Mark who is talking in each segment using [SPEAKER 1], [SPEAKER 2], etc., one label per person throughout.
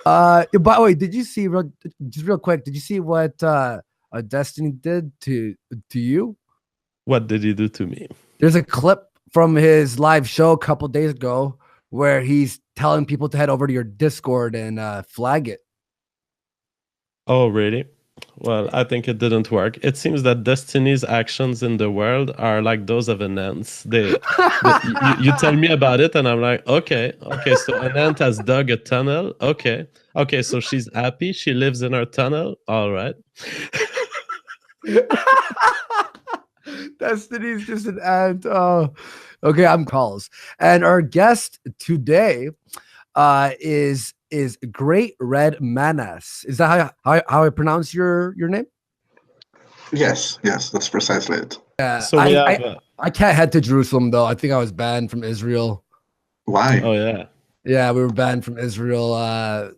[SPEAKER 1] By the way, did you see just real quick? Did you see what Destiny did to you?
[SPEAKER 2] What did he do to me?
[SPEAKER 1] There's a clip from his live show a couple days ago where he's telling people to head over to your Discord and flag it.
[SPEAKER 2] Oh, really? Well, I think it didn't work. It seems that Destiny's actions in the world are like those of an ant. You tell me about it, and I'm like, okay. So an ant has dug a tunnel. Okay. So she's happy. She lives in her tunnel. All right.
[SPEAKER 1] Destiny's just an ant. Oh, okay. I'm calls, and our guest today is GreatRedMenace. Is that how I pronounce your name?
[SPEAKER 3] Yes, that's precisely it.
[SPEAKER 1] Yeah.
[SPEAKER 2] So
[SPEAKER 1] I can't head to Jerusalem though. I think I was banned from Israel.
[SPEAKER 3] Why?
[SPEAKER 2] Oh yeah.
[SPEAKER 1] Yeah, we were banned from Israel.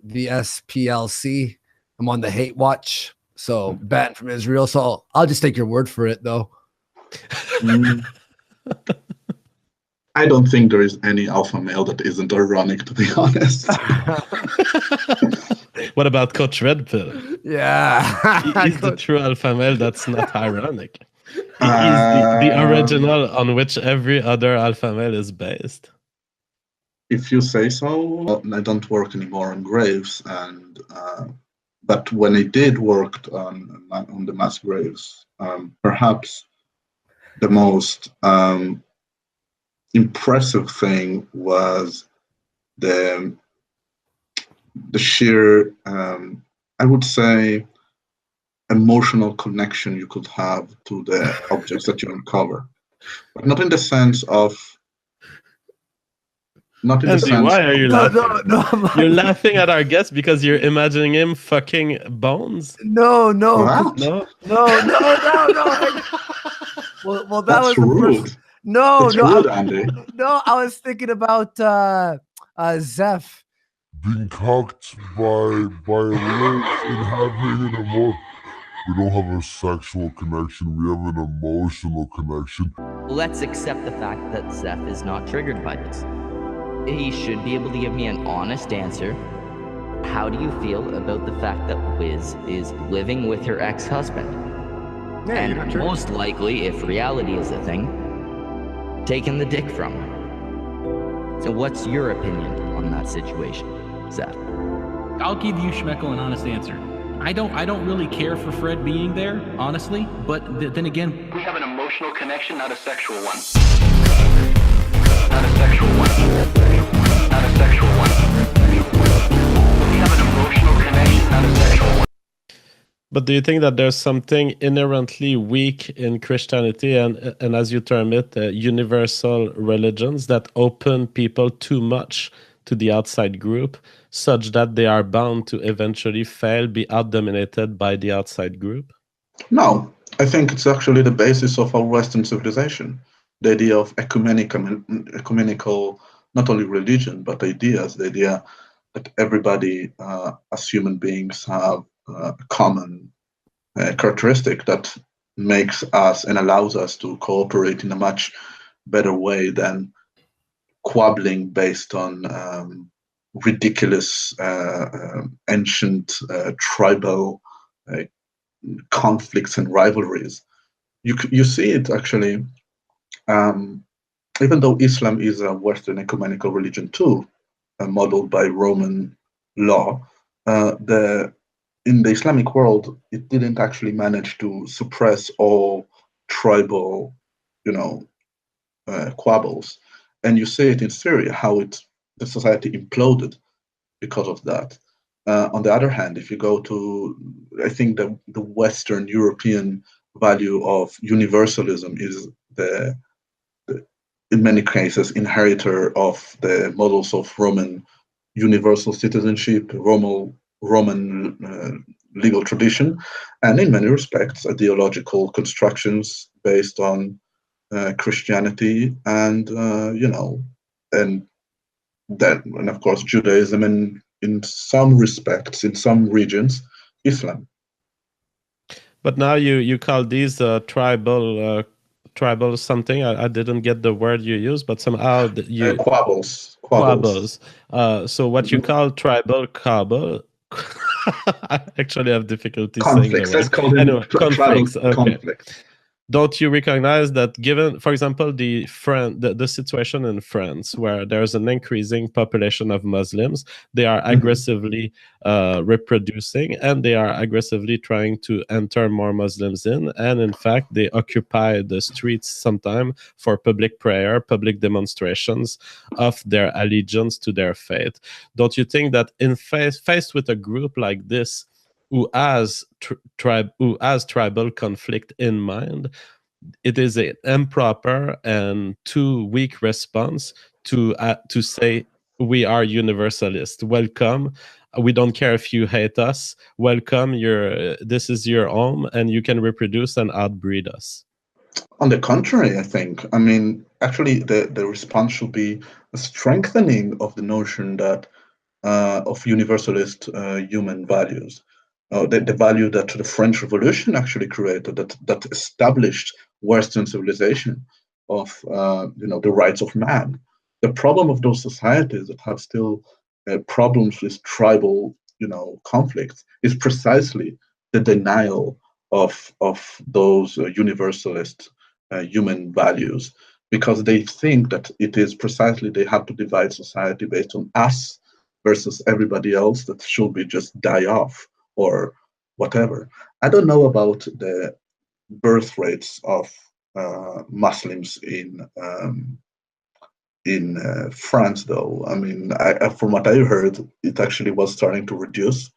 [SPEAKER 1] The SPLC. I'm on the hate watch, so banned from Israel. So I'll just take your word for it, though.
[SPEAKER 3] I don't think there is any alpha male that isn't ironic, to be honest.
[SPEAKER 2] What about Coach Red Pill?
[SPEAKER 1] Yeah.
[SPEAKER 2] He's the true alpha male that's not ironic. He's the original on which every other alpha male is based.
[SPEAKER 3] If you say so. I don't work anymore on graves, and but when I did work on the mass graves, perhaps the most impressive thing was the sheer, I would say, emotional connection you could have to the objects that you uncover, but not in the sense of. Not in
[SPEAKER 2] Andy,
[SPEAKER 3] the sense.
[SPEAKER 2] why are you laughing?
[SPEAKER 1] No.
[SPEAKER 2] You're laughing at our guest because you're imagining him fucking bones?
[SPEAKER 1] No.
[SPEAKER 3] What?
[SPEAKER 2] No.
[SPEAKER 1] Well, that
[SPEAKER 3] That's
[SPEAKER 1] was the
[SPEAKER 3] rude.
[SPEAKER 1] first. No,
[SPEAKER 3] That's rude, Andy.
[SPEAKER 1] No, I was thinking about Zeph.
[SPEAKER 4] Being cucked by a wolf and having an emotion. We don't have a sexual connection, we have an emotional connection.
[SPEAKER 5] Let's accept the fact that Zeph is not triggered by this. He should be able to give me an honest answer. How do you feel about the fact that Wiz is living with her ex-husband?
[SPEAKER 1] Yeah,
[SPEAKER 5] and most likely, if reality is a thing, taking the dick from her. So what's your opinion on that situation, Zeph?
[SPEAKER 6] I'll give you, Schmeckel, an honest answer. I don't really care for Fred being there, honestly, but then again, we have an emotional connection, not a sexual one. Not a sexual one. Not a sexual one. We have an emotional connection, not a sexual one.
[SPEAKER 2] But do you think that there's something inherently weak in Christianity and as you term it, universal religions that open people too much to the outside group, such that they are bound to eventually fail, be out-dominated by the outside group?
[SPEAKER 3] No, I think it's actually the basis of our Western civilization. The idea of ecumenical, not only religion, but ideas, the idea that everybody as human beings have a common characteristic that makes us and allows us to cooperate in a much better way than squabbling based on ridiculous ancient tribal conflicts and rivalries. You see it actually, even though Islam is a Western ecumenical religion too, modeled by Roman law, in the Islamic world, it didn't actually manage to suppress all tribal, squabbles. And you see it in Syria, how the society imploded because of that. On the other hand, if you go to, I think the Western European value of universalism is in many cases, inheritor of the models of Roman universal citizenship, Roman legal tradition, and in many respects, ideological constructions based on Christianity and and of course Judaism, and in some respects, in some regions, Islam.
[SPEAKER 2] But now you call these tribal tribal something. I didn't get the word you used, but somehow you
[SPEAKER 3] Quabbles.
[SPEAKER 2] quabbles. So what you
[SPEAKER 3] Mhm.
[SPEAKER 2] call tribal quabble. I actually have difficulty saying the
[SPEAKER 3] Conflicts. Let's
[SPEAKER 2] word.
[SPEAKER 3] call them
[SPEAKER 2] Anyway,
[SPEAKER 3] tribal
[SPEAKER 2] conflicts. Okay.
[SPEAKER 3] conflicts.
[SPEAKER 2] Don't you recognize that given, for example, the situation in France, where there's an increasing population of Muslims, they are aggressively reproducing, and they are aggressively trying to enter more Muslims in, and in fact, they occupy the streets sometime for public prayer, public demonstrations of their allegiance to their faith. Don't you think that faced with a group like this, who has tribal conflict in mind, it is an improper and too weak response to say we are universalist. Welcome. We don't care if you hate us. Welcome. This is your home, and you can reproduce and outbreed us.
[SPEAKER 3] On the contrary, I think. I mean, actually, the response should be a strengthening of the notion that of universalist human values. The value that the French Revolution actually created, that established Western civilization of the rights of man. The problem of those societies that have still problems with tribal conflicts is precisely the denial of those universalist human values, because they think that it is precisely they have to divide society based on us versus everybody else that should be just die off or whatever. I don't know about the birth rates of Muslims in France, though. I mean, from what I heard, it actually was starting to reduce.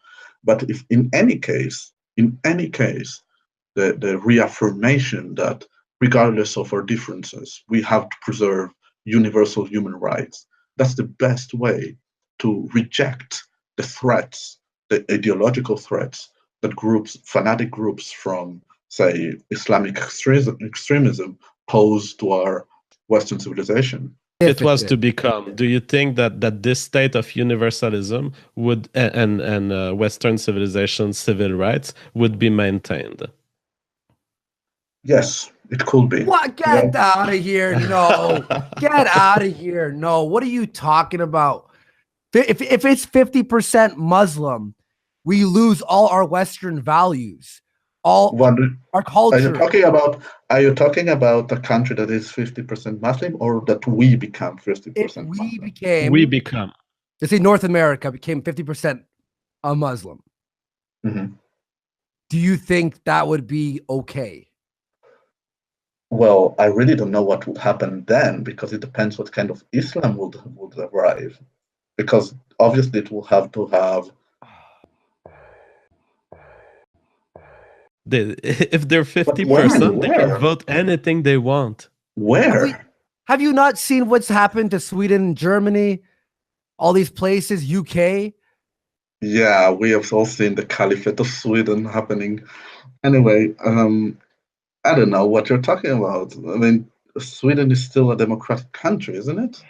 [SPEAKER 3] But if in any case, the reaffirmation that regardless of our differences, we have to preserve universal human rights, that's the best way to reject the threats, the ideological threats that fanatic groups from, say, Islamic extremism pose to our Western civilization.
[SPEAKER 2] If it was to become, do you think that this state of universalism would and Western civilization civil rights would be maintained?
[SPEAKER 3] Yes, it could be.
[SPEAKER 1] What? Get out of here. No. Get out of here. No. What are you talking about? If it's 50% Muslim, we lose all our Western values, all our culture.
[SPEAKER 3] Are you talking about a country that is 50% Muslim, or that we become 50% Muslim?
[SPEAKER 2] We become.
[SPEAKER 1] Let's say North America became 50% a Muslim.
[SPEAKER 3] Mm-hmm.
[SPEAKER 1] Do you think that would be okay?
[SPEAKER 3] Well, I really don't know what would happen then, because it depends what kind of Islam would arrive. Because obviously it will have to have.
[SPEAKER 2] If they're 50%, they can vote anything they want.
[SPEAKER 3] Where?
[SPEAKER 1] Have you not seen what's happened to Sweden, Germany, all these places, UK?
[SPEAKER 3] Yeah, we have all seen the Caliphate of Sweden happening. Anyway, I don't know what you're talking about. I mean, Sweden is still a democratic country, isn't it?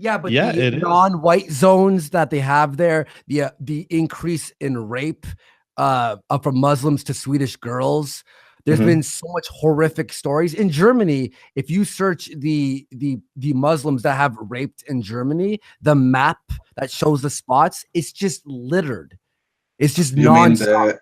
[SPEAKER 1] Yeah, but the non-white zones that they have there, the increase in rape from Muslims to Swedish girls, there's been so much horrific stories. In Germany, if you search the Muslims that have raped in Germany, the map that shows the spots, it's just littered. It's just nonstop.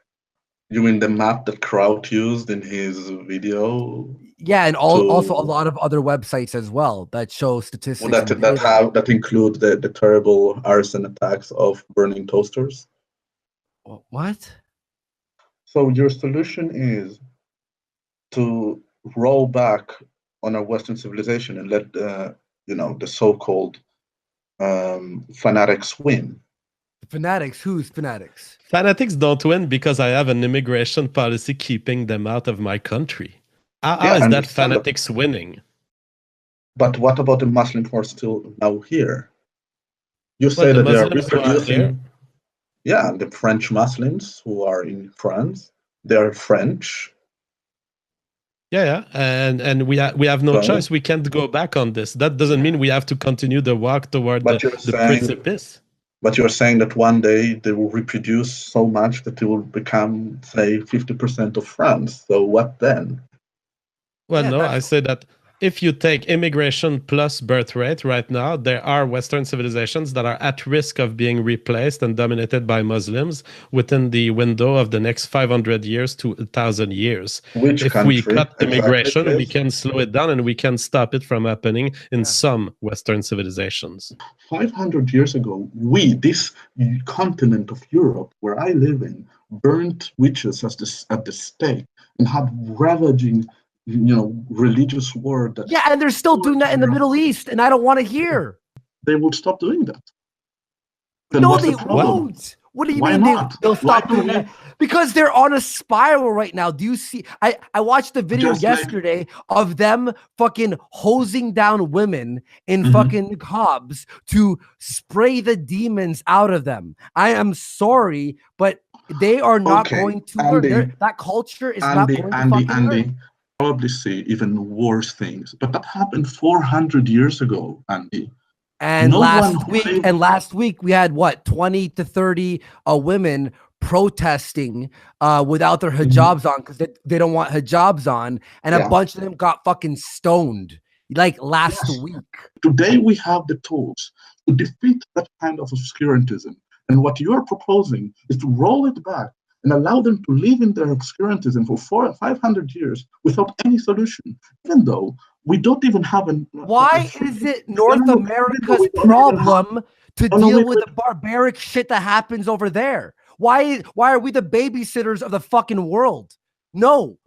[SPEAKER 3] You mean the map that Kraut used in his video?
[SPEAKER 1] Yeah, and also a lot of other websites as well that show statistics
[SPEAKER 3] that include the terrible arson attacks of burning toasters.
[SPEAKER 1] What?
[SPEAKER 3] So your solution is to roll back on our Western civilization and let the so-called fanatics win.
[SPEAKER 1] Fanatics? Who's fanatics?
[SPEAKER 2] Fanatics don't win because I have an immigration policy keeping them out of my country. How is that fanatics winning?
[SPEAKER 3] But what about the Muslims who are still now here? You say that they are reproducing. Yeah, the French Muslims who are in France, they are French.
[SPEAKER 2] Yeah, and we have no choice. We can't go back on this. That doesn't mean we have to continue the walk toward the precipice.
[SPEAKER 3] But you're saying that one day they will reproduce so much that they will become, say, 50% of France. So what then?
[SPEAKER 2] Well, no, I say that if you take immigration plus birth rate right now, there are Western civilizations that are at risk of being replaced and dominated by Muslims within the window of the next 500 years to 1,000 years.
[SPEAKER 3] Which country?
[SPEAKER 2] We cut immigration,
[SPEAKER 3] exactly,
[SPEAKER 2] we can slow it down and we can stop it from happening in some Western civilizations.
[SPEAKER 3] 500 years ago, this continent of Europe, where I live in, burnt witches at the stake and had ravaging religious war.
[SPEAKER 1] And they're still doing that in the Middle East, and I don't want to hear.
[SPEAKER 3] They will stop doing that. Then
[SPEAKER 1] no, they won't. What do you mean they'll stop doing that? Because they're on a spiral right now. Do you see? I watched the video yesterday of them fucking hosing down women in fucking hubs to spray the demons out of them. I am sorry, but they are not going to learn. That culture is not going to fucking learn.
[SPEAKER 3] Probably see even worse things, but that happened 400 years ago, Andy.
[SPEAKER 1] And last week we had 20 to 30 women protesting without their hijabs on because they don't want hijabs on, and a bunch of them got fucking stoned like last week.
[SPEAKER 3] Today we have the tools to defeat that kind of obscurantism, and what you are proposing is to roll it back and allow them to live in their obscurantism for 400 or 500 years without any solution, even though we don't even have
[SPEAKER 1] Why is it North America's problem to deal with the barbaric shit that happens over there? Why are we the babysitters of the fucking world? No,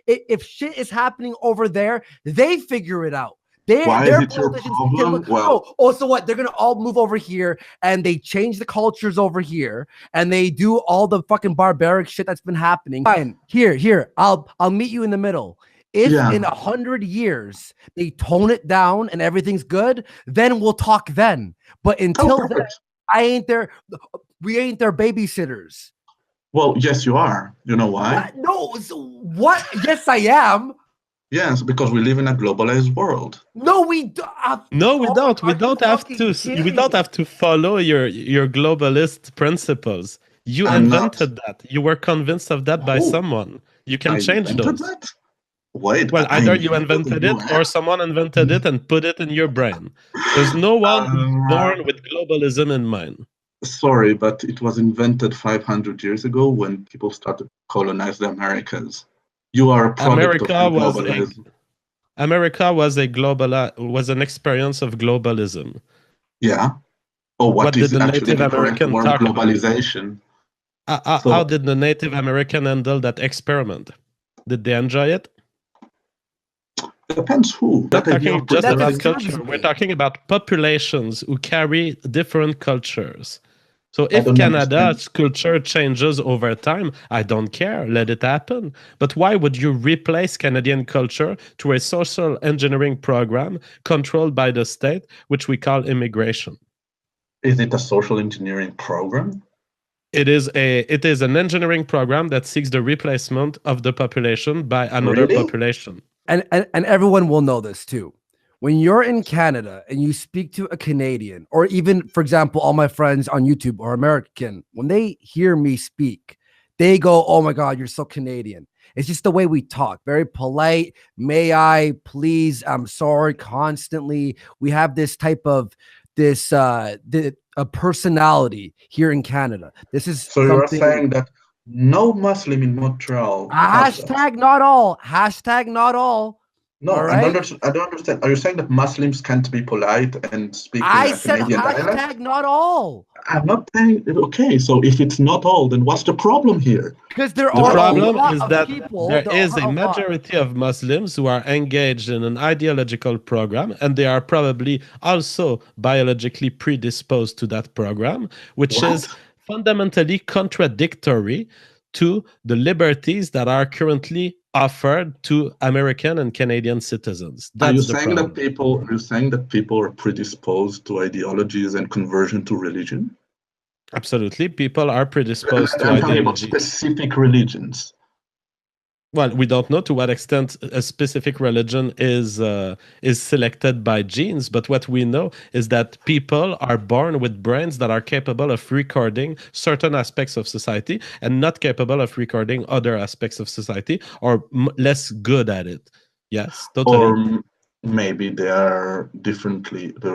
[SPEAKER 1] if shit is happening over there, they figure it out. Their politicians can look, so what? They're gonna all move over here and they change the cultures over here and they do all the fucking barbaric shit that's been happening. Fine, here, I'll meet you in the middle. If in 100 years they tone it down and everything's good, then we'll talk then. But until then, we ain't their babysitters.
[SPEAKER 3] Well, yes, you are. You know why?
[SPEAKER 1] What? Yes, I am.
[SPEAKER 3] Yes, because we live in a globalized world.
[SPEAKER 1] No, we don't.
[SPEAKER 2] No, we don't. We don't have to. We don't have to follow your globalist principles. You invented that. You were convinced of that by someone. You can change those.
[SPEAKER 3] That? Wait.
[SPEAKER 2] Well, either you invented it or someone invented it and put it in your brain. There's no one born with globalism in mind.
[SPEAKER 3] Sorry, but it was invented 500 years ago when people started to colonize the Americas. You are a product of globalism.
[SPEAKER 2] America was an experience of globalism.
[SPEAKER 3] Yeah. Or what
[SPEAKER 2] did the Native American talk
[SPEAKER 3] globalization?
[SPEAKER 2] How did the Native American handle that experiment? Did they enjoy it?
[SPEAKER 3] Depends who.
[SPEAKER 2] We're talking just about culture. We're talking about populations who carry different cultures. So if Canada's culture changes over time, I don't care. Let it happen. But why would you replace Canadian culture through a social engineering program controlled by the state, which we call immigration?
[SPEAKER 3] Is it a social engineering program?
[SPEAKER 2] It is an engineering program that seeks the replacement of the population by another population.
[SPEAKER 1] And everyone will know this too. When you're in Canada and you speak to a Canadian, or even, for example, all my friends on YouTube are American, when they hear me speak, they go, "Oh my God, you're so Canadian." It's just the way we talk, very polite. May I, please, I'm sorry, constantly. We have this type of a personality here in Canada. This is
[SPEAKER 3] so you're saying that no Muslim in Montreal.
[SPEAKER 1] Hashtag not all. Hashtag not all.
[SPEAKER 3] No, right? I don't understand. Are you saying that Muslims can't be polite and speak in a Canadian dialect?
[SPEAKER 1] Hashtag not all.
[SPEAKER 3] I'm not saying, okay, so if it's not all, then what's the problem here?
[SPEAKER 1] Because
[SPEAKER 2] the problem is that there is a majority of Muslims who are engaged in an ideological program, and they are probably also biologically predisposed to that program, which is fundamentally contradictory to the liberties that are currently offered to American and Canadian citizens. That's
[SPEAKER 3] are you saying that people are predisposed to ideologies and conversion to religion?
[SPEAKER 2] Absolutely, people are predisposed to
[SPEAKER 3] I'm
[SPEAKER 2] ideology.
[SPEAKER 3] talking about specific religions.
[SPEAKER 2] well, we don't know to what extent a specific religion is selected by genes, but what we know is that people are born with brains that are capable of recording certain aspects of society and not capable of recording other aspects of society, or less good at it. Yes, totally.
[SPEAKER 3] Or maybe they're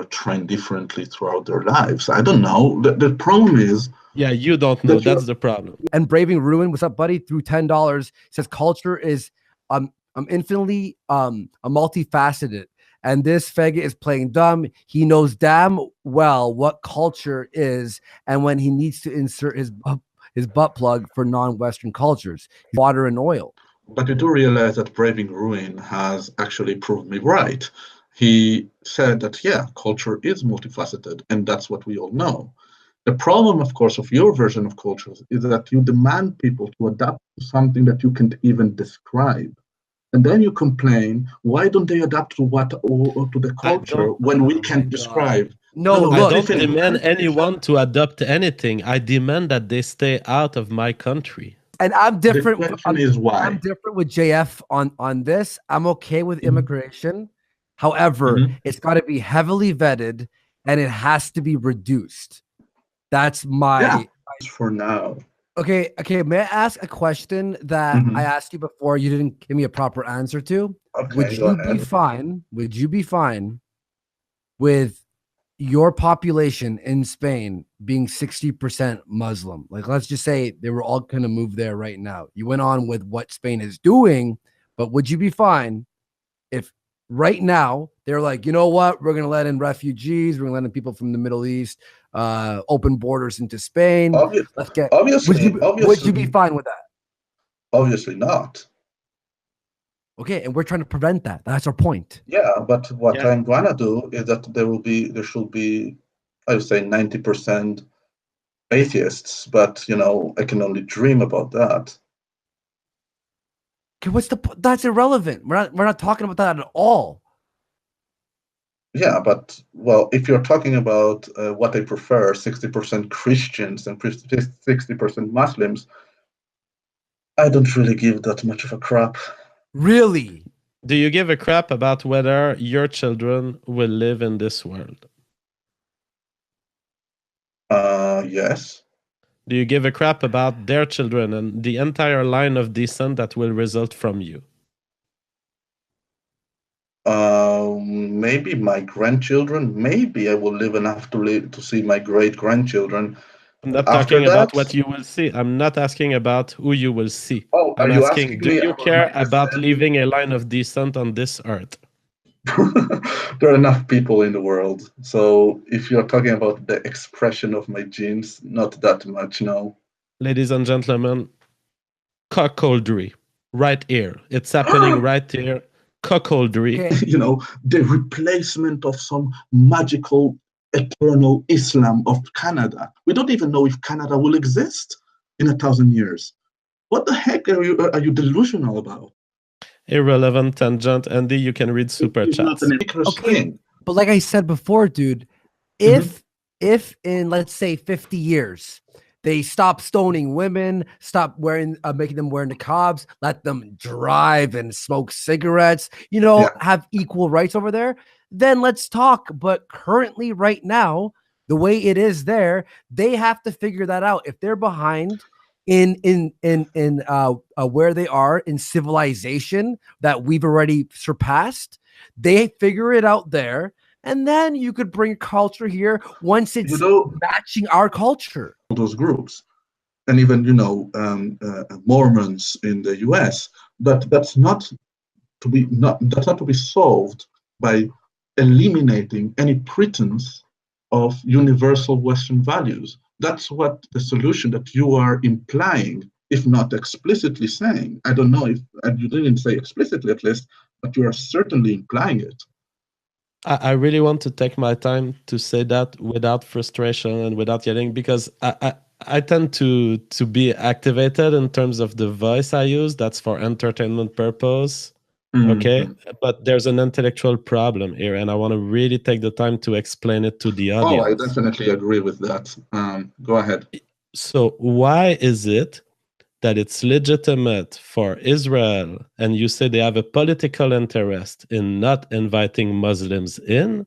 [SPEAKER 3] trained differently throughout their lives. I don't know. The problem is,
[SPEAKER 2] yeah, you don't know. That's the problem.
[SPEAKER 1] And Braving Ruin, what's up, buddy? Through $10 says culture is infinitely multifaceted, and this faggot is playing dumb. He knows damn well what culture is, and when he needs to insert his butt plug for non-Western cultures, water and oil.
[SPEAKER 3] But you do realize that Braving Ruin has actually proved me right. He said that, yeah, culture is multifaceted, and that's what we all know. The problem, of course, of your version of culture is that you demand people to adapt to something that you can't even describe. And then you complain, why don't they adapt to the culture when we can't describe?
[SPEAKER 1] No,
[SPEAKER 2] I don't demand anyone to adopt anything. I demand that they stay out of my country.
[SPEAKER 1] And I'm different.
[SPEAKER 3] The question is why?
[SPEAKER 1] I'm different with JF on this. I'm okay with immigration. However, it's got to be heavily vetted and it has to be reduced. That's my
[SPEAKER 3] for now.
[SPEAKER 1] Okay. May I ask a question that I asked you before? You didn't give me a proper answer to.
[SPEAKER 3] Okay,
[SPEAKER 1] Would you be fine? Would you be fine with your population in Spain being 60% Muslim? Like, let's just say they were all going to move there right now. You went on with what Spain is doing, but would you be fine if right now they're like, you know what, we're going to let in refugees, we're going to let in people from the Middle East, open borders into Spain.
[SPEAKER 3] Obviously,
[SPEAKER 1] would you be fine with that?
[SPEAKER 3] Obviously not.
[SPEAKER 1] Okay, and we're trying to prevent that. That's our point.
[SPEAKER 3] Yeah, but what I'm going to do is that there should be, I would say 90% atheists, but I can only dream about that.
[SPEAKER 1] Okay, that's irrelevant. We're not talking about that at all.
[SPEAKER 3] Yeah, but if you're talking about what I prefer, 60% Christians and 60% Muslims, I don't really give that much of a crap.
[SPEAKER 1] Really?
[SPEAKER 2] Do you give a crap about whether your children will live in this world?
[SPEAKER 3] Yes.
[SPEAKER 2] Do you give a crap about their children and the entire line of descent that will result from you?
[SPEAKER 3] Maybe my grandchildren. Maybe I will live enough to see my great-grandchildren.
[SPEAKER 2] I'm not talking about what you will see. I'm not asking about who you will see.
[SPEAKER 3] Oh,
[SPEAKER 2] I'm asking, do you care about leaving a line of descent on this earth?
[SPEAKER 3] There are enough people in the world. So if you're talking about the expression of my genes, not that much, no.
[SPEAKER 2] Ladies and gentlemen, cuckoldry. Right here. It's happening right here. Cuckoldry.
[SPEAKER 3] The replacement of some magical eternal Islam of Canada. We don't even know if Canada will exist in 1,000 years. What the heck are you delusional about?
[SPEAKER 2] Irrelevant tangent. Andy, you can read super chats.
[SPEAKER 1] Okay, but like I said before, dude, if in, let's say, 50 years, they stop stoning women, stop making them wear niqabs, let them drive and smoke cigarettes, have equal rights over there, then let's talk. But currently, right now, the way it is there, they have to figure that out. If they're behind in where they are in civilization that we've already surpassed, they figure it out there. And then you could bring culture here once it's matching our culture.
[SPEAKER 3] Those groups, and even Mormons in the U.S. But that's not to be solved by eliminating any pretense of universal Western values. That's what the solution that you are implying, if not explicitly saying. I don't know if you didn't say explicitly, at least, but you are certainly implying it.
[SPEAKER 2] I really want to take my time to say that without frustration and without yelling, because I tend to be activated in terms of the voice I use. That's for entertainment purpose. Okay, but there's an intellectual problem here, and I want to really take the time to explain it to the audience.
[SPEAKER 3] Oh, I definitely agree with that. Go ahead.
[SPEAKER 2] So why is it that it's legitimate for Israel, and you say they have a political interest in not inviting Muslims in,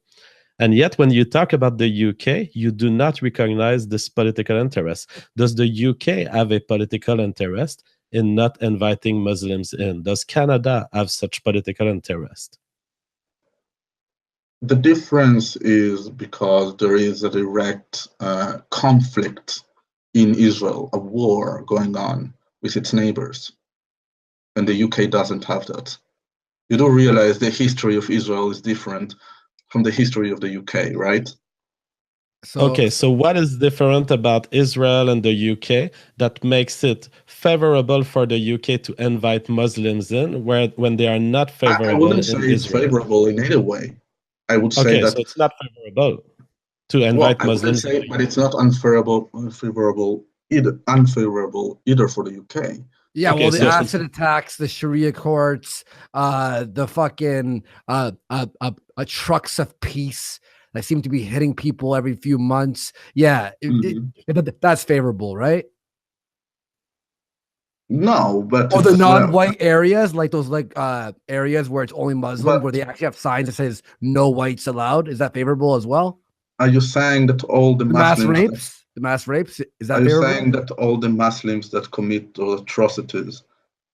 [SPEAKER 2] and yet when you talk about the UK, you do not recognize this political interest. Does the UK have a political interest in not inviting Muslims in? Does Canada have such political interest?
[SPEAKER 3] The difference is because there is a direct conflict in Israel, a war going on with its neighbors. And the UK doesn't have that. You do realize the history of Israel is different from the history of the UK, right?
[SPEAKER 2] So what is different about Israel and the UK that makes it favorable for the UK to invite Muslims in when they are not favorable in Israel?
[SPEAKER 3] I wouldn't say it's favorable in either way. I would say that...
[SPEAKER 2] so it's not favorable to invite Muslims.
[SPEAKER 3] But it's not unfavorable either for the UK.
[SPEAKER 1] Yeah, well, the acid attacks, the Sharia courts, the fucking trucks of peace that seem to be hitting people every few months. Yeah, that's favorable, right?
[SPEAKER 3] No, but
[SPEAKER 1] or the non-white areas, like those areas where it's only Muslim, where they actually have signs that says no whites allowed. Is that favorable as well?
[SPEAKER 3] Are you saying that all the Muslims,
[SPEAKER 1] the mass rapes, is that?
[SPEAKER 3] Are you
[SPEAKER 1] favorable?
[SPEAKER 3] saying that all the Muslims that commit those atrocities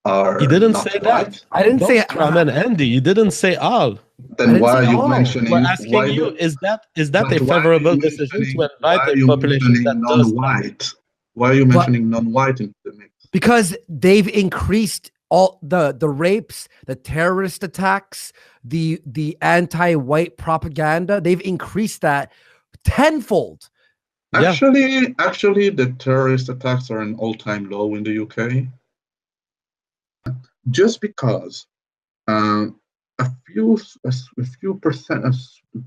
[SPEAKER 3] are?
[SPEAKER 2] He didn't
[SPEAKER 3] not
[SPEAKER 2] say
[SPEAKER 3] white?
[SPEAKER 2] that.
[SPEAKER 1] I didn't say it.
[SPEAKER 2] Andy, you didn't say all.
[SPEAKER 3] Then why are you mentioning?
[SPEAKER 2] We're asking you: is that a favorable decision to invite a population that
[SPEAKER 3] non-white? Why are you mentioning non-white into the mix?
[SPEAKER 1] Because they've increased all the rapes, the terrorist attacks, the anti-white propaganda. They've increased that tenfold.
[SPEAKER 3] Actually, the terrorist attacks are an all-time low in the UK. Just because a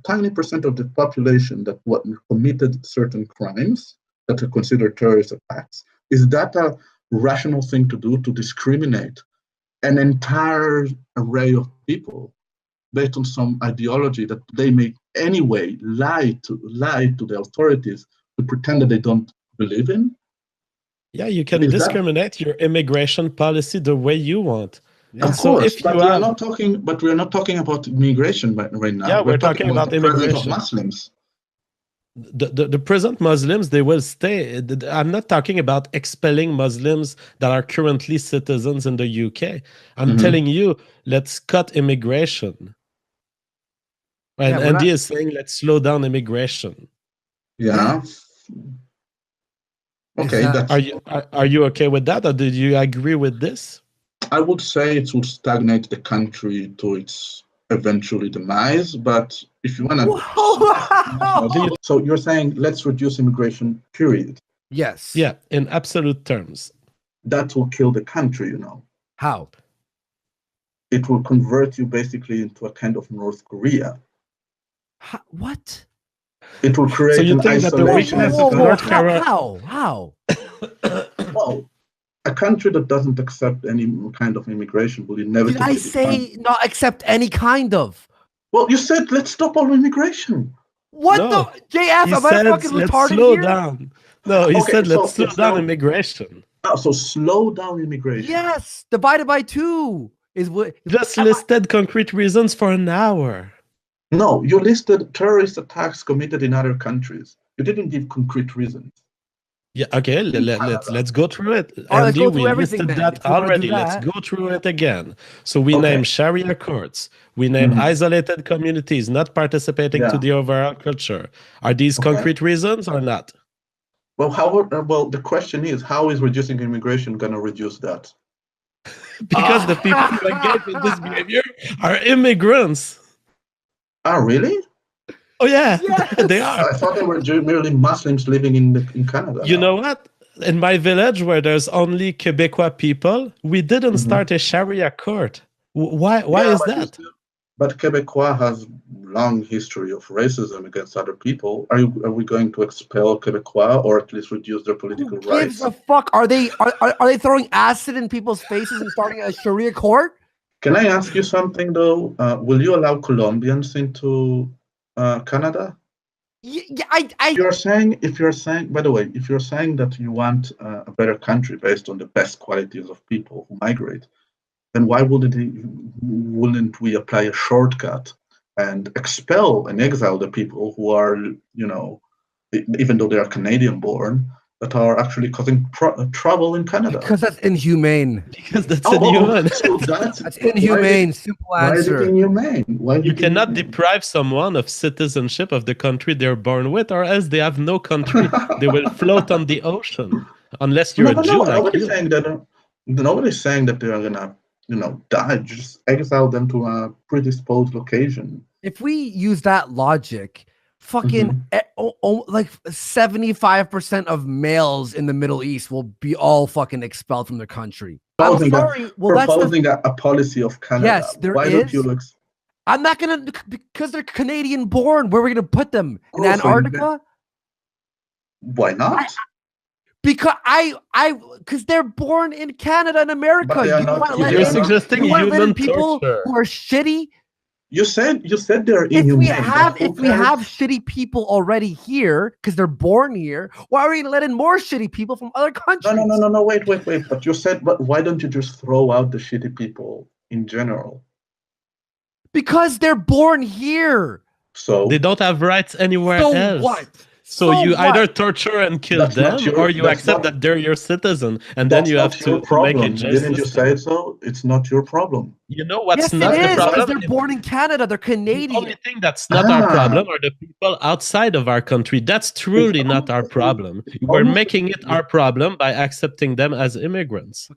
[SPEAKER 3] tiny percent of the population that committed certain crimes that are considered terrorist attacks, is that a rational thing to do, to discriminate an entire array of people based on some ideology that they may anyway lie to the authorities to pretend that they don't believe in?
[SPEAKER 2] Yeah, you can discriminate your immigration policy the way you want.
[SPEAKER 3] Yeah, of course, but we're not talking about immigration right now.
[SPEAKER 2] Yeah, we're talking about
[SPEAKER 3] the
[SPEAKER 2] immigration
[SPEAKER 3] of Muslims.
[SPEAKER 2] The present Muslims, they will stay. I'm not talking about expelling Muslims that are currently citizens in the UK. I'm telling you, let's cut immigration. And Andy is saying, let's slow down immigration.
[SPEAKER 3] Yeah. Okay.
[SPEAKER 2] Are you okay with that, or did you agree with this?
[SPEAKER 3] I would say it would stagnate the country to its eventually demise, but if you want to... So you're saying let's reduce immigration, period.
[SPEAKER 1] Yes.
[SPEAKER 2] Yeah, in absolute terms.
[SPEAKER 3] That will kill the country, you know.
[SPEAKER 1] How?
[SPEAKER 3] It will convert you basically into a kind of North Korea.
[SPEAKER 1] What?
[SPEAKER 3] It will create an isolation.
[SPEAKER 1] How?
[SPEAKER 3] Well, a country that doesn't accept any kind of immigration will inevitably...
[SPEAKER 1] Did I say not accept any kind of?
[SPEAKER 3] Well, you said let's stop all immigration.
[SPEAKER 1] What the JF? Am I fucking retarded
[SPEAKER 2] slow
[SPEAKER 1] here?
[SPEAKER 2] Down. No, he said let's slow down immigration.
[SPEAKER 3] Oh, so slow down immigration.
[SPEAKER 1] Yes, divided by 2 is what.
[SPEAKER 2] Just listed concrete reasons for an hour.
[SPEAKER 3] No, you listed terrorist attacks committed in other countries. You didn't give concrete reasons.
[SPEAKER 2] Yeah, okay, let's go through it. Andy, we listed that already. Let's go through it again. So we name Sharia courts. We name isolated communities not participating to the overall culture. Are these concrete reasons or not?
[SPEAKER 3] Well, the question is, how is reducing immigration going to reduce that?
[SPEAKER 2] Because the people who engage in this behavior are immigrants.
[SPEAKER 3] Oh, really?
[SPEAKER 2] Oh yeah, yes. They are.
[SPEAKER 3] I thought they were merely Muslims living in Canada.
[SPEAKER 2] You know what? In my village, where there's only Quebecois people, we didn't start a Sharia court. Why is that?
[SPEAKER 3] But Quebecois has long history of racism against other people. Are we going to expel Quebecois or at least reduce their political rights?
[SPEAKER 1] Who gives a fuck? Are they throwing acid in people's faces and starting a Sharia court?
[SPEAKER 3] Can I ask you something though? Will you allow Colombians into Canada?
[SPEAKER 1] Yeah,
[SPEAKER 3] If you're saying, by the way, if you're saying that you want a better country based on the best qualities of people who migrate, then why wouldn't we apply a shortcut and expel and exile the people who are, even though they are Canadian born, that are actually causing trouble in Canada?
[SPEAKER 1] Because that's inhumane.
[SPEAKER 2] Because that's inhumane.
[SPEAKER 3] So that's
[SPEAKER 1] inhumane. Simple answer.
[SPEAKER 3] Why is it inhumane?
[SPEAKER 2] You cannot deprive someone of citizenship of the country they're born with, or else they have no country. They will float on the ocean, unless you're a Jew like
[SPEAKER 3] nobody's
[SPEAKER 2] you.
[SPEAKER 3] saying that. Nobody's saying that they are gonna, die. Just exile them to a predisposed location.
[SPEAKER 1] If we use that logic, fucking like 75% of males in the Middle East will be all fucking expelled from their country. I'm sorry.
[SPEAKER 3] Proposing a policy of Canada.
[SPEAKER 1] Yes, there is. I'm not gonna, because they're Canadian born. Where are we gonna put them? In Antarctica?
[SPEAKER 3] Why not?
[SPEAKER 1] Because they're born in Canada and America.
[SPEAKER 2] You're suggesting human
[SPEAKER 1] people
[SPEAKER 2] torture.
[SPEAKER 1] Who are shitty.
[SPEAKER 3] You said they're inhumane.
[SPEAKER 1] If we have shitty people already here because they're born here, why are we gonna let in more shitty people from other countries?
[SPEAKER 3] No. Wait. But you said, but why don't you just throw out the shitty people in general?
[SPEAKER 1] Because they're born here.
[SPEAKER 3] So
[SPEAKER 2] they don't have rights anywhere else.
[SPEAKER 1] What?
[SPEAKER 2] So you either torture and kill them, or you accept that they're your citizen, and then you have to make a justice.
[SPEAKER 3] Didn't you say so? It's not your problem.
[SPEAKER 2] You know what's
[SPEAKER 1] yes,
[SPEAKER 2] not the problem?
[SPEAKER 1] They're born in Canada. They're Canadian.
[SPEAKER 2] The only thing that's not our problem are the people outside of our country. That's truly not our problem. We're making it our problem by accepting them as immigrants.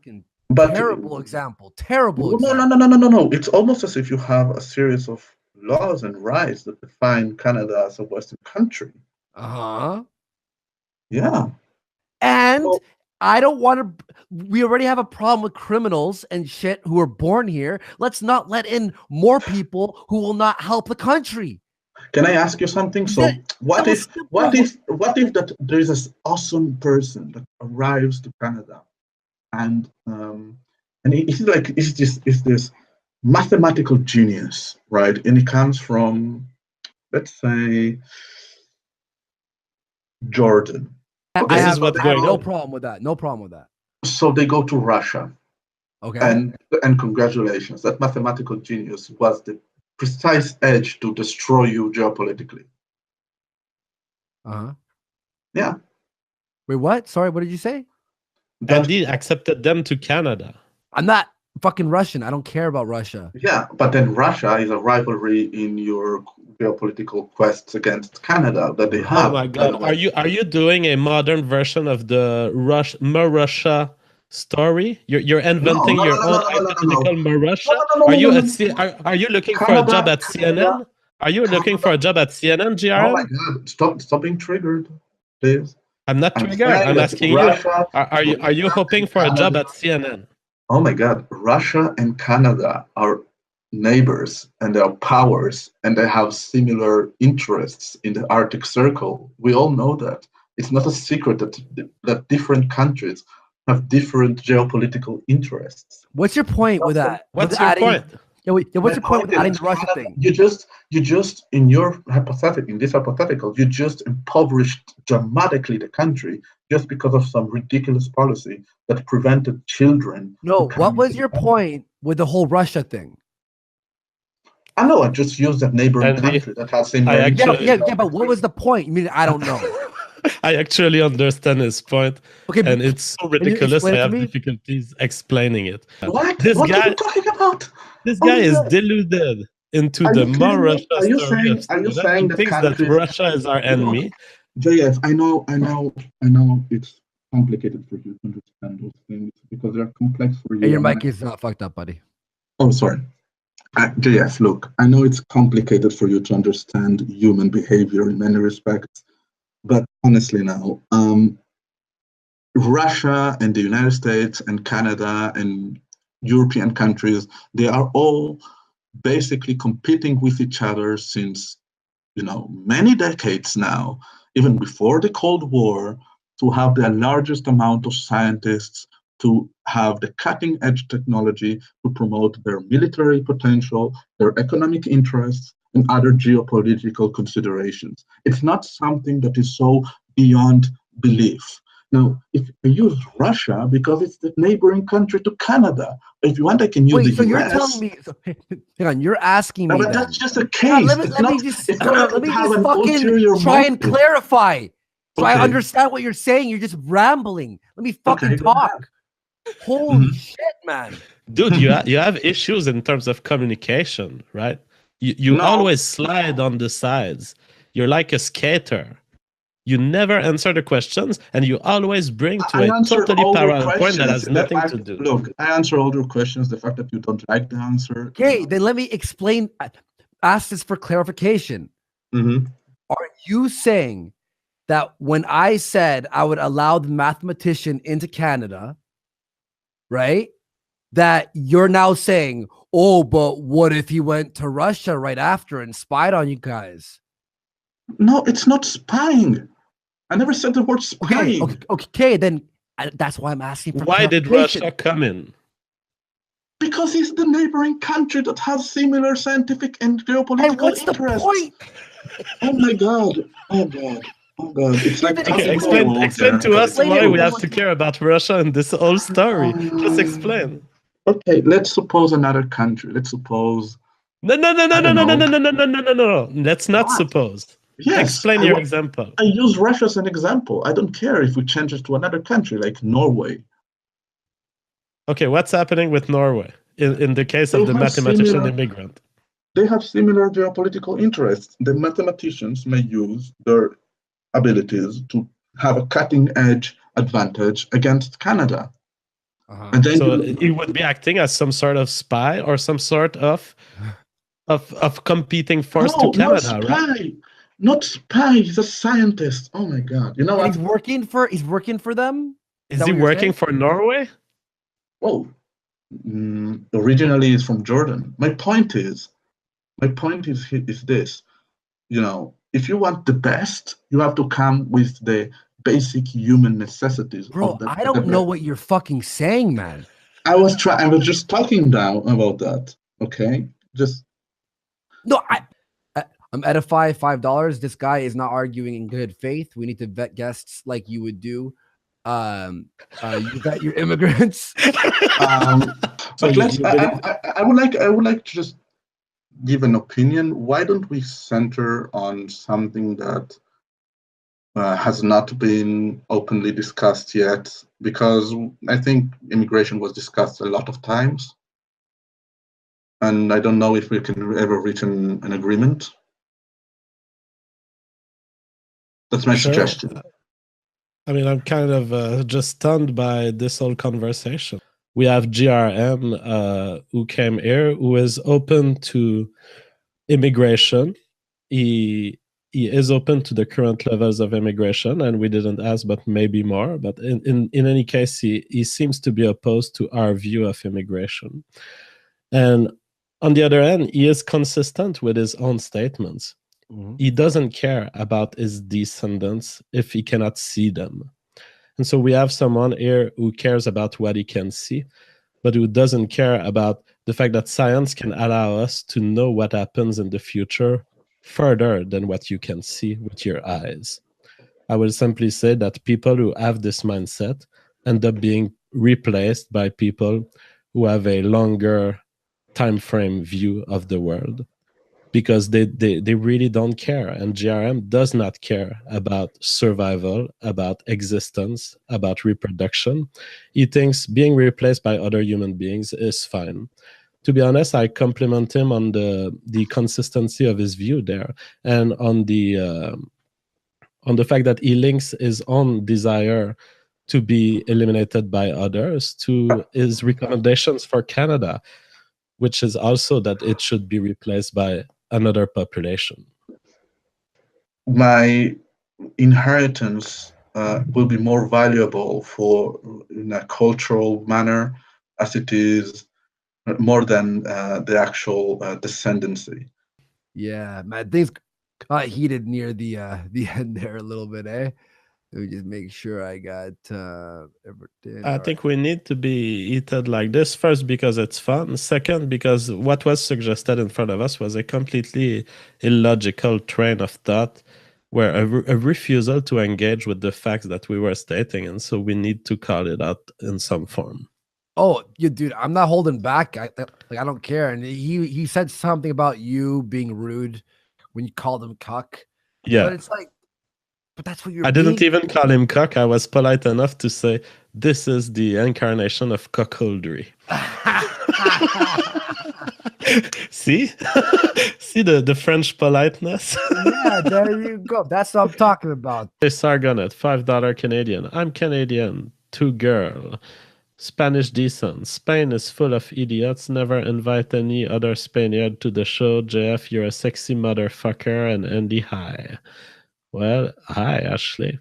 [SPEAKER 1] Terrible example.
[SPEAKER 3] No. It's almost as if you have a series of laws and rights that define Canada as a Western country. Yeah.
[SPEAKER 1] And I don't want to. We already have a problem with criminals and shit who are born here. Let's not let in more people who will not help the country.
[SPEAKER 3] Can I ask you something? So what if that there is this awesome person that arrives to Canada and he's this mathematical genius, right? And he comes from, let's say, Jordan.
[SPEAKER 1] I have no problem with that.
[SPEAKER 3] So they go to Russia.
[SPEAKER 1] Okay.
[SPEAKER 3] And congratulations, that mathematical genius was the precise edge to destroy you geopolitically. Yeah.
[SPEAKER 1] Wait, what? Sorry, what did you say?
[SPEAKER 2] Andy accepted them to Canada.
[SPEAKER 1] I'm not fucking Russian. I don't care about Russia.
[SPEAKER 3] Yeah, but then Russia is a rivalry in your geopolitical quests against Canada that they have.
[SPEAKER 2] Oh my God! Are you doing a modern version of the Russia story? You're inventing your own hypothetical Russia? Are you looking for a job at CNN? Are you looking for a job at CNN, GRM?
[SPEAKER 3] Oh my God! Stop being triggered, please.
[SPEAKER 2] I'm not triggered. I'm asking you. Are you hoping for a job at CNN?
[SPEAKER 3] Oh my God! Russia and Canada are neighbors, and they are powers, and they have similar interests in the Arctic Circle. We all know that. It's not a secret that different countries have different geopolitical interests.
[SPEAKER 1] What's your point with that?
[SPEAKER 2] What's your point?
[SPEAKER 1] What's your point with adding the Russia thing?
[SPEAKER 3] You just in this hypothetical, you just impoverished dramatically the country just because of some ridiculous policy that prevented children.
[SPEAKER 1] No, what was your point with the whole Russia thing?
[SPEAKER 3] I know, I just used that neighboring country that has similar.
[SPEAKER 1] Yeah, but what was the point? I mean, I don't know.
[SPEAKER 2] I actually understand his point,
[SPEAKER 1] okay,
[SPEAKER 2] and it's so ridiculous. I have difficulties explaining it.
[SPEAKER 3] What are you talking about?
[SPEAKER 2] This guy is deluded into the more Russia story.
[SPEAKER 3] Are you saying
[SPEAKER 2] that thinks that Russia is our enemy?
[SPEAKER 3] JF, I know it's complicated for you to understand those things because they're complex for you.
[SPEAKER 1] Hey, your mic is not fucked up, buddy.
[SPEAKER 3] Oh, sorry. JF, look, I know it's complicated for you to understand human behavior in many respects, but honestly now, Russia and the United States and Canada and European countries, they are all basically competing with each other since, many decades now, even before the Cold War, to have the largest amount of scientists, to have the cutting edge technology to promote their military potential, their economic interests, and other geopolitical considerations. It's not something that is so beyond belief. Now, if I use Russia because it's the neighboring country to Canada, if you want, I can use the US.
[SPEAKER 1] You're telling me? Hang on, you're asking me.
[SPEAKER 3] But that's just a case.
[SPEAKER 1] Let me just fucking try and clarify. So I understand what you're saying. You're just rambling. Let me fucking talk. Holy shit, man.
[SPEAKER 2] Dude, you have issues in terms of communication, right? You always slide on the sides. You're like a skater. You never answer the questions, and you always bring to a totally parallel point that has nothing to do.
[SPEAKER 3] Look, I answer all your questions. The fact that you don't like the answer.
[SPEAKER 1] Okay, then let me explain. Ask this for clarification. Are you saying that when I said I would allow the mathematician into Canada, right, that you're now saying, oh, but what if he went to Russia right after and spied on you guys?
[SPEAKER 3] No, it's not spying. I never said the word spying.
[SPEAKER 1] Okay, then that's why I'm asking for
[SPEAKER 2] Why did Russia come in?
[SPEAKER 3] Because it's the neighboring country that has similar scientific and geopolitical interests.
[SPEAKER 1] The point?
[SPEAKER 3] Oh my God. Oh God. Oh God. It's like
[SPEAKER 2] explain to us why we have to care about Russia in this whole story. Just explain.
[SPEAKER 3] Okay, let's suppose another country. Let's suppose.
[SPEAKER 2] No. Let's not suppose.
[SPEAKER 3] Yes,
[SPEAKER 2] explain your example.
[SPEAKER 3] I use Russia as an example. I don't care if we change it to another country like Norway.
[SPEAKER 2] Okay, what's happening with Norway in the case of the mathematician immigrant?
[SPEAKER 3] They have similar geopolitical interests. The mathematicians may use their abilities to have a cutting-edge advantage against Canada.
[SPEAKER 2] And then so he would be acting as some sort of spy or some sort of competing force to Canada, right?
[SPEAKER 3] Not spy. He's a scientist. Oh my God! You know what?
[SPEAKER 1] He's working for them.
[SPEAKER 2] Is he working for Norway?
[SPEAKER 3] Oh, originally he's from Jordan. My point is this. You know, if you want the best, you have to come with the basic human necessities.
[SPEAKER 1] Bro, I don't know what you're fucking saying, man.
[SPEAKER 3] I was just talking down about that. Okay,
[SPEAKER 1] I'm edified. $5. This guy is not arguing in good faith. We need to vet guests like you would do. You vet your immigrants.
[SPEAKER 3] But I would like to just give an opinion. Why don't we center on something that has not been openly discussed yet? Because I think immigration was discussed a lot of times, and I don't know if we can ever reach an agreement. That's my suggestion.
[SPEAKER 2] I mean, I'm kind of just stunned by this whole conversation. We have GRM who came here, who is open to immigration. He is open to the current levels of immigration, and we didn't ask, but maybe more. But in any case, he seems to be opposed to our view of immigration. And on the other hand, he is consistent with his own statements. He doesn't care about his descendants if he cannot see them. And so we have someone here who cares about what he can see, but who doesn't care about the fact that science can allow us to know what happens in the future further than what you can see with your eyes. I will simply say that people who have this mindset end up being replaced by people who have a longer time frame view of the world, because they really don't care. And GRM does not care about survival, about existence, about reproduction. He thinks being replaced by other human beings is fine. To be honest, I compliment him on the consistency of his view there, and on the fact that he links his own desire to be eliminated by others to his recommendations for Canada, which is also that it should be replaced by another population.
[SPEAKER 3] My inheritance will be more valuable in a cultural manner as it is more than the actual descendancy.
[SPEAKER 1] Yeah, man, things got heated near the end there a little bit, eh? Let me just make sure I got everything.
[SPEAKER 2] I think we need to be heated like this. First, because it's fun. Second, because what was suggested in front of us was a completely illogical train of thought, where a refusal to engage with the facts that we were stating, and so we need to call it out in some form.
[SPEAKER 1] Oh, you dude, I'm not holding back. I don't care. And he said something about you being rude when you called him cuck.
[SPEAKER 2] Yeah,
[SPEAKER 1] but it's like, but that's what you're.
[SPEAKER 2] I didn't even call him cuck. I was polite enough to say this is the incarnation of cuckoldry. See? See the French politeness?
[SPEAKER 1] Yeah, there you go. That's what I'm talking about.
[SPEAKER 2] Hey, Sargonet, $5 Canadian. I'm Canadian. 2 girl. Spanish decent. Spain is full of idiots. Never invite any other Spaniard to the show. JF, you're a sexy motherfucker. And Andy, hi. Well, hi, Ashley.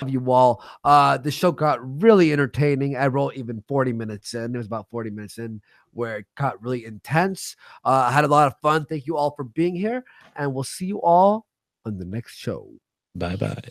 [SPEAKER 1] You all. The show got really entertaining. I wrote even 40 minutes in. It was about 40 minutes in where it got really intense. I had a lot of fun. Thank you all for being here. And we'll see you all on the next show.
[SPEAKER 2] Bye-bye.